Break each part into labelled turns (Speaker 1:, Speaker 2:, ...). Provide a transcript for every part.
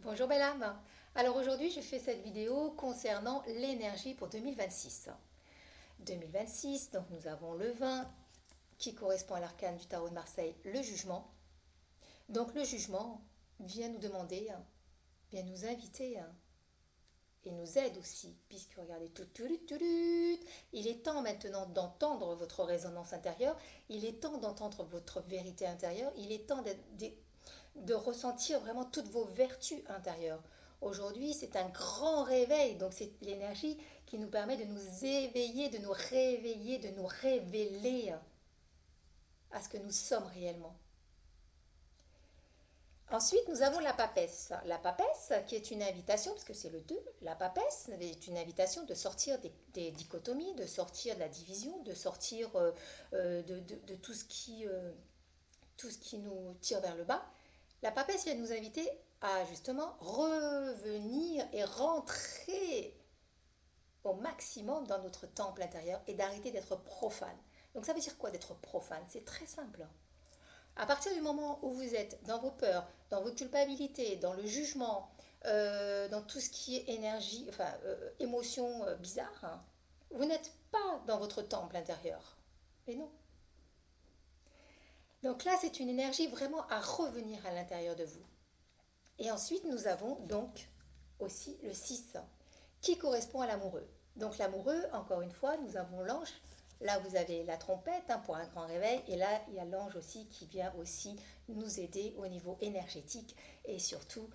Speaker 1: Bonjour belle âme. Alors aujourd'hui je fais cette vidéo concernant l'énergie pour 2026. 2026, donc nous avons le 20 qui correspond à l'arcane du tarot de Marseille, le jugement. Donc le jugement vient nous demander, vient nous inviter et nous aide aussi, puisque regardez, il est temps maintenant d'entendre votre résonance intérieure, il est temps d'entendre votre vérité intérieure, il est temps de ressentir vraiment toutes vos vertus intérieures. Aujourd'hui, c'est un grand réveil, donc c'est l'énergie qui nous permet de nous éveiller, de nous réveiller, de nous révéler à ce que nous sommes réellement. Ensuite, nous avons la papesse. La papesse qui est une invitation, parce que c'est le 2, la papesse est une invitation de sortir des dichotomies, de sortir de la division, de sortir de tout ce qui nous tire vers le bas. La papesse vient nous inviter à justement revenir et rentrer au maximum dans notre temple intérieur et d'arrêter d'être profane. Donc ça veut dire quoi d'être profane? C'est très simple. À partir du moment où vous êtes dans vos peurs, dans votre culpabilité, dans le jugement, dans tout ce qui est énergie, enfin émotion bizarre, vous n'êtes pas dans votre temple intérieur. Mais non. Donc là, c'est une énergie vraiment à revenir à l'intérieur de vous. Et ensuite, nous avons donc aussi le 6 qui correspond à l'amoureux. Donc l'amoureux, encore une fois, nous avons l'ange. Là, vous avez la trompette pour un grand réveil. Et là, il y a l'ange aussi qui vient aussi nous aider au niveau énergétique. Et surtout,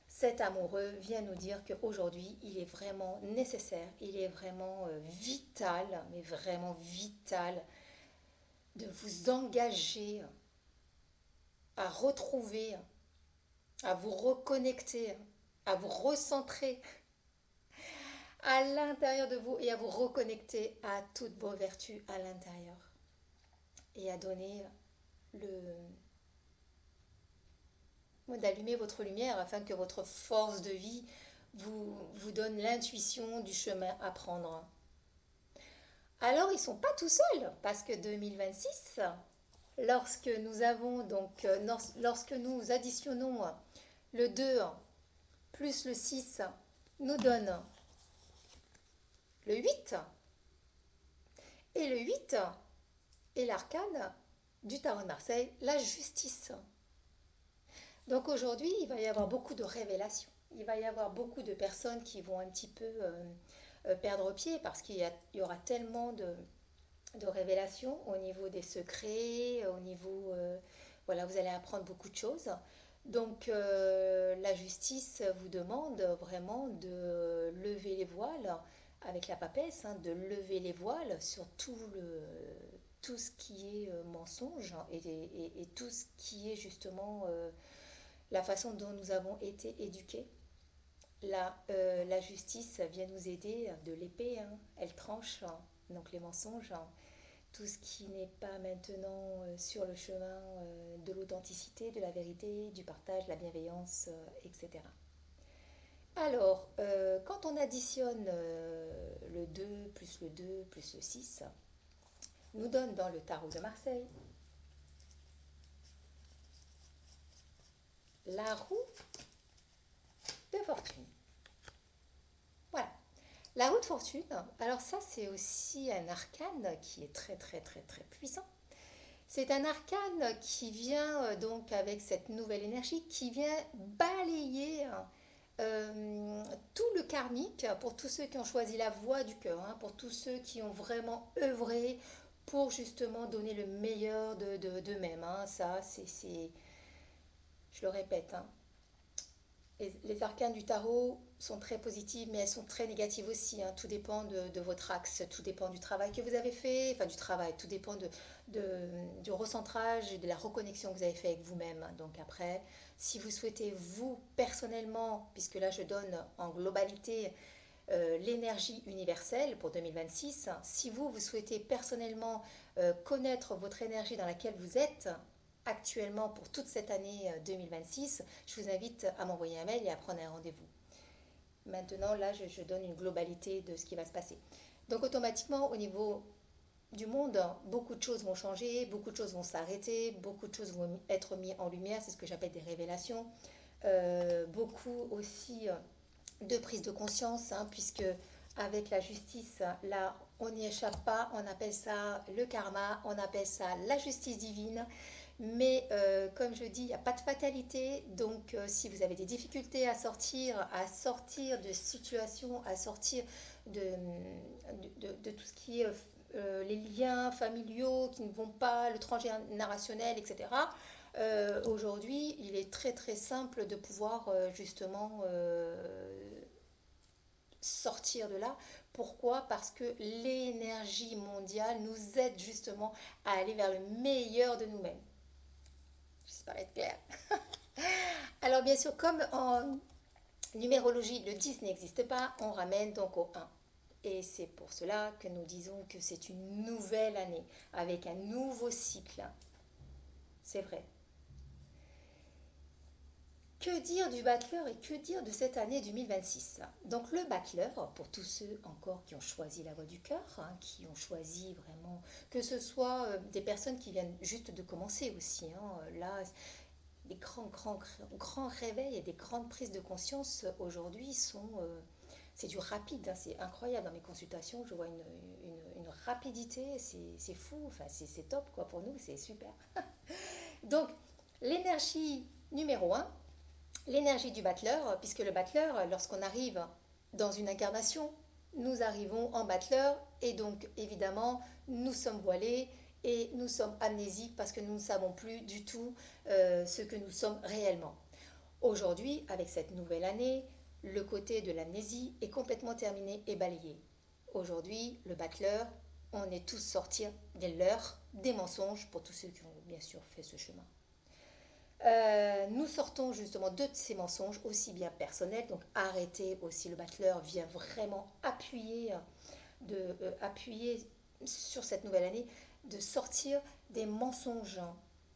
Speaker 1: cet amoureux vient nous dire qu'aujourd'hui, il est vraiment nécessaire, il est vraiment vital, mais vraiment vital, de vous engager à retrouver, à vous reconnecter, à vous recentrer à l'intérieur de vous et à vous reconnecter à toutes vos vertus à l'intérieur et à donner d'allumer votre lumière afin que votre force de vie vous donne l'intuition du chemin à prendre. Alors ils ne sont pas tout seuls parce que 2026, lorsque nous avons donc lorsque nous additionnons le 2 plus le 6 nous donne le 8. Et le 8 est l'arcane du tarot de Marseille, la justice. Donc aujourd'hui, il va y avoir beaucoup de révélations. Il va y avoir beaucoup de personnes qui vont un petit peu perdre pied parce qu'il y aura tellement de révélations au niveau des secrets, au niveau... voilà, vous allez apprendre beaucoup de choses. Donc la justice vous demande vraiment de lever les voiles avec la papesse, de lever les voiles sur tout ce qui est mensonge et tout ce qui est justement la façon dont nous avons été éduqués. La justice vient nous aider de l'épée, elle tranche donc les mensonges, tout ce qui n'est pas maintenant sur le chemin de l'authenticité, de la vérité, du partage, de la bienveillance, etc. Alors, quand on additionne le 2 plus le 2 plus le 6, nous donne dans le tarot de Marseille la roue de fortune. Voilà. La roue de fortune, alors ça c'est aussi un arcane qui est très très très très puissant. C'est un arcane qui vient donc avec cette nouvelle énergie, qui vient balayer tout le karmique pour tous ceux qui ont choisi la voie du cœur, pour tous ceux qui ont vraiment œuvré pour justement donner le meilleur d'eux-mêmes. Ça, je le répète, les arcanes du tarot sont très positives, mais elles sont très négatives aussi. Tout dépend de votre axe, tout dépend du travail que vous avez fait, enfin du travail, tout dépend du recentrage et de la reconnexion que vous avez fait avec vous-même. Donc après, si vous souhaitez vous personnellement, puisque là je donne en globalité l'énergie universelle pour 2026, si vous souhaitez personnellement connaître votre énergie dans laquelle vous êtes, actuellement pour toute cette année 2026, je vous invite à m'envoyer un mail et à prendre un rendez-vous. Maintenant, là, je donne une globalité de ce qui va se passer. Donc, automatiquement, au niveau du monde, beaucoup de choses vont changer, beaucoup de choses vont s'arrêter, beaucoup de choses vont être mises en lumière, c'est ce que j'appelle des révélations. beaucoup aussi de prise de conscience, hein, puisque avec la justice, là, on n'y échappe pas, on appelle ça le karma, on appelle ça la justice divine. Mais comme je dis, il n'y a pas de fatalité. Donc si vous avez des difficultés à sortir de situations, à sortir de tout ce qui est les liens familiaux qui ne vont pas, le transgénérationnel, etc. Aujourd'hui, il est très très simple de pouvoir justement sortir de là. Pourquoi? Parce que l'énergie mondiale nous aide justement à aller vers le meilleur de nous-mêmes. J'espère être clair. Alors bien sûr, comme en numérologie, le 10 n'existe pas, on ramène donc au 1. Et c'est pour cela que nous disons que c'est une nouvelle année, avec un nouveau cycle. C'est vrai. Que dire du battleur et que dire de cette année 2026? Donc le battleur, pour tous ceux encore qui ont choisi la voie du cœur, hein, qui ont choisi vraiment, que ce soit des personnes qui viennent juste de commencer aussi, hein, là, des grands réveils et des grandes prises de conscience aujourd'hui sont... c'est du rapide, hein, c'est incroyable dans mes consultations, je vois une rapidité, c'est fou, enfin c'est top quoi, pour nous, c'est super. Donc l'énergie numéro 1, l'énergie du battleur, puisque le battleur, lorsqu'on arrive dans une incarnation, nous arrivons en battleur et donc évidemment nous sommes voilés et nous sommes amnésiques parce que nous ne savons plus du tout ce que nous sommes réellement. Aujourd'hui, avec cette nouvelle année, le côté de l'amnésie est complètement terminé et balayé. Aujourd'hui, le battleur, on est tous sortis des leurs, des mensonges pour tous ceux qui ont bien sûr fait ce chemin. Nous sortons justement de ces mensonges aussi bien personnels, donc arrêter aussi, le battleur vient vraiment appuyer sur cette nouvelle année, de sortir des mensonges.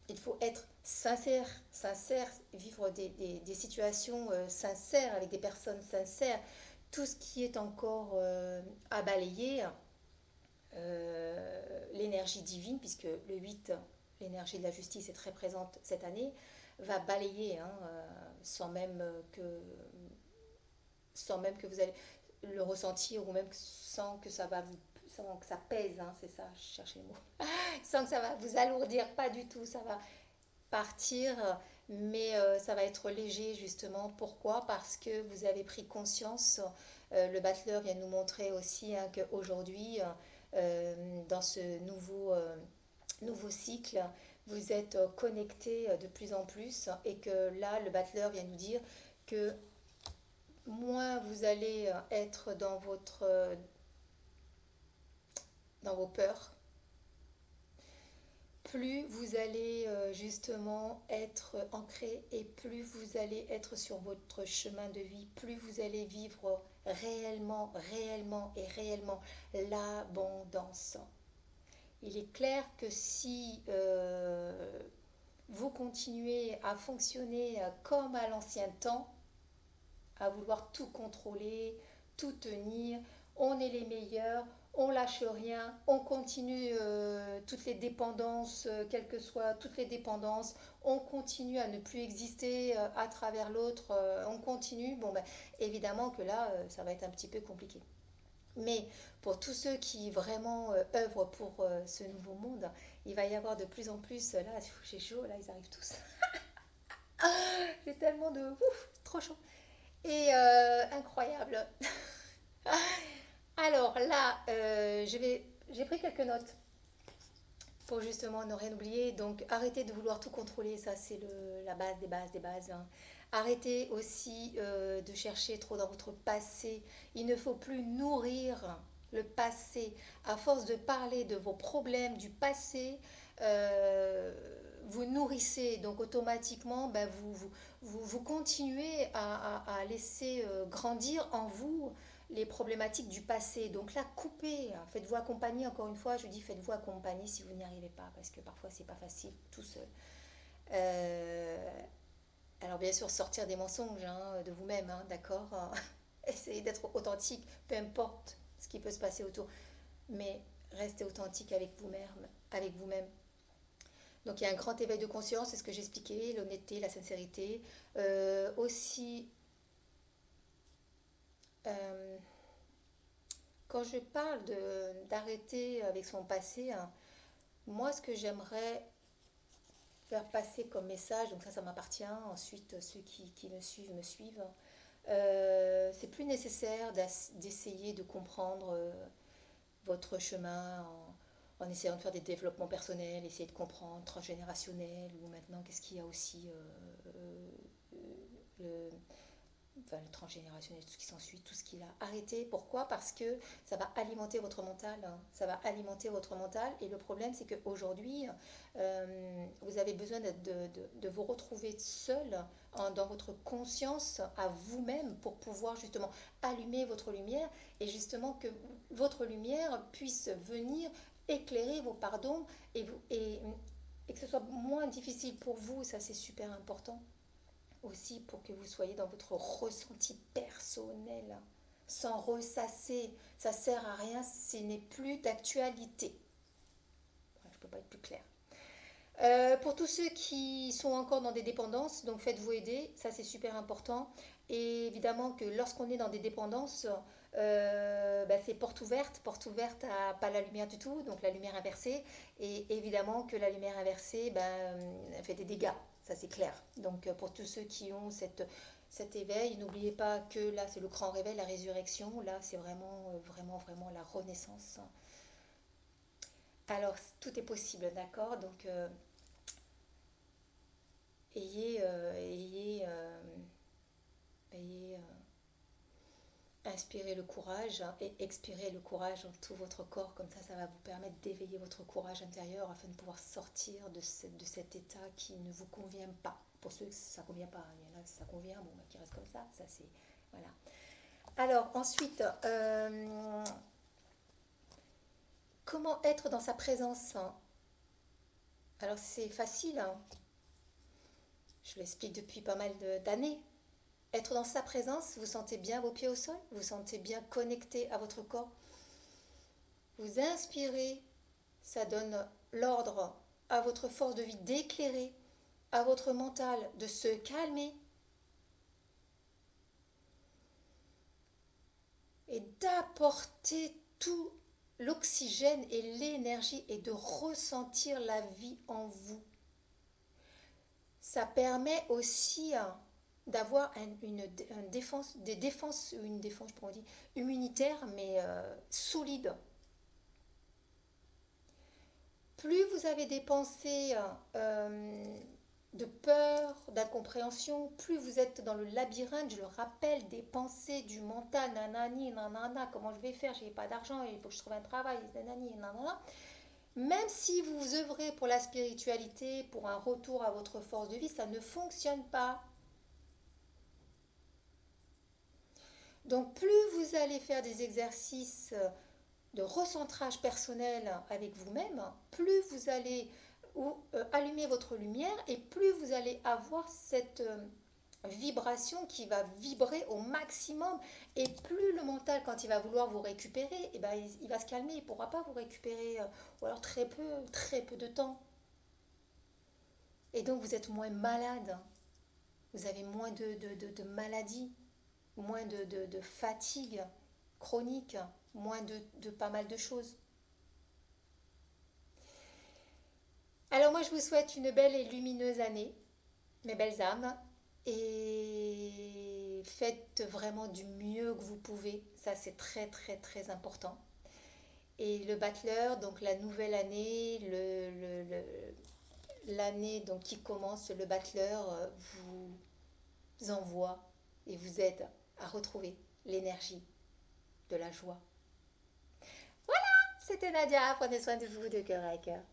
Speaker 1: Il faut être sincère, vivre des situations sincères avec des personnes sincères. Tout ce qui est encore à balayer, l'énergie divine, puisque le 8, l'énergie de la justice est très présente cette année, va balayer, hein, sans même que vous allez le ressentir, ou même sans que ça pèse, hein, c'est ça, je cherche les mots, sans que ça va vous alourdir, pas du tout, ça va partir, mais ça va être léger justement. Pourquoi? Parce que vous avez pris conscience, le battleur vient nous montrer aussi, hein, qu'aujourd'hui, dans ce nouveau cycle, vous êtes connectés de plus en plus, et que là, le battleur vient nous dire que moins vous allez être dans vos peurs, plus vous allez justement être ancré, et plus vous allez être sur votre chemin de vie, plus vous allez vivre réellement l'abondance. Il est clair que si vous continuez à fonctionner comme à l'ancien temps, à vouloir tout contrôler, tout tenir, on est les meilleurs, on lâche rien, on continue toutes les dépendances, quelles que soient toutes les dépendances, on continue à ne plus exister à travers l'autre, on continue, bon ben évidemment que là ça va être un petit peu compliqué. Mais pour tous ceux qui vraiment œuvrent pour ce nouveau monde, il va y avoir de plus en plus, là j'ai chaud, là ils arrivent tous. J'ai tellement de... Ouf, trop chaud. Et incroyable. Alors là, j'ai pris quelques notes pour justement ne rien oublier. Donc arrêtez de vouloir tout contrôler, ça c'est la base des bases, hein. Arrêtez aussi de chercher trop dans votre passé. Il ne faut plus nourrir le passé. À force de parler de vos problèmes du passé, vous nourrissez, donc automatiquement ben, vous continuez à laisser grandir en vous les problématiques du passé. Donc là, coupez, hein. Faites-vous accompagner, encore une fois, je dis faites-vous accompagner si vous n'y arrivez pas, parce que parfois c'est pas facile tout seul. Alors bien sûr, sortir des mensonges, hein, de vous-même, hein, d'accord. Essayez d'être authentique, peu importe ce qui peut se passer autour, mais restez authentique avec vous-même. Donc il y a un grand éveil de conscience, c'est ce que j'expliquais, l'honnêteté, la sincérité. Aussi quand je parle d'arrêter avec son passé, hein, moi, ce que j'aimerais faire passer comme message, donc ça m'appartient, ensuite ceux qui me suivent, c'est plus nécessaire d'essayer de comprendre votre chemin en essayant de faire des développements personnels, essayer de comprendre transgénérationnel, ou maintenant qu'est-ce qu'il y a aussi le, enfin, le transgénérationnel, tout ce qui s'ensuit, tout ce qu'il a arrêté. Pourquoi? Parce que ça va alimenter votre mental, hein. Ça va alimenter votre mental. Et le problème, c'est qu'aujourd'hui, vous avez besoin de vous retrouver seul dans votre conscience à vous-même pour pouvoir justement allumer votre lumière et justement que votre lumière puisse venir éclairer vos pardons et que ce soit moins difficile pour vous. Ça, c'est super important aussi pour que vous soyez dans votre ressenti personnel, sans ressasser. Ça sert à rien, ce n'est plus d'actualité. Je ne peux pas être plus claire. Pour tous ceux qui sont encore dans des dépendances, donc faites-vous aider, ça c'est super important. Et évidemment que lorsqu'on est dans des dépendances, c'est porte ouverte à pas la lumière du tout, donc la lumière inversée. Et évidemment que la lumière inversée fait des dégâts, ça c'est clair. Donc pour tous ceux qui ont cet éveil, n'oubliez pas que là c'est le grand réveil, la résurrection, là c'est vraiment, vraiment, vraiment la renaissance. Alors tout est possible, d'accord? Donc ayez inspirez le courage, hein, et expirez le courage dans tout votre corps, comme ça va vous permettre d'éveiller votre courage intérieur afin de pouvoir sortir de cet état qui ne vous convient pas. Pour ceux que ça ne convient pas, il y en a qui ça convient, bon, qui restent comme ça c'est... Voilà. Alors ensuite, comment être dans sa présence, hein? Alors c'est facile, hein. Je l'explique depuis pas mal d'années. Être dans sa présence, vous sentez bien vos pieds au sol, vous sentez bien connecté à votre corps. Vous inspirez, ça donne l'ordre à votre force de vie d'éclairer, à votre mental de se calmer et d'apporter tout l'oxygène et l'énergie et de ressentir la vie en vous. Ça permet aussi d'avoir une défense, je pourrais dire, immunitaire, mais solide. Plus vous avez des pensées de peur, d'incompréhension, plus vous êtes dans le labyrinthe, je le rappelle, des pensées du mental, nanani, nanana, comment je vais faire, j'ai pas d'argent, il faut que je trouve un travail, nanani, nanana. Même si vous œuvrez pour la spiritualité, pour un retour à votre force de vie, ça ne fonctionne pas. Donc plus vous allez faire des exercices de recentrage personnel avec vous-même, plus vous allez allumer votre lumière et plus vous allez avoir cette vibration qui va vibrer au maximum. Et plus le mental, quand il va vouloir vous récupérer, il va se calmer, il ne pourra pas vous récupérer, ou alors très peu de temps. Et donc vous êtes moins malade, vous avez moins de maladies, moins de fatigue chronique, moins de pas mal de choses. Alors moi je vous souhaite une belle et lumineuse année, mes belles âmes, et faites vraiment du mieux que vous pouvez, ça c'est très très très important. Et le battleur, donc la nouvelle année, l'année donc qui commence, le battleur vous envoie et vous aide à retrouver l'énergie de la joie. Voilà, c'était Nadia, prenez soin de vous de cœur à cœur.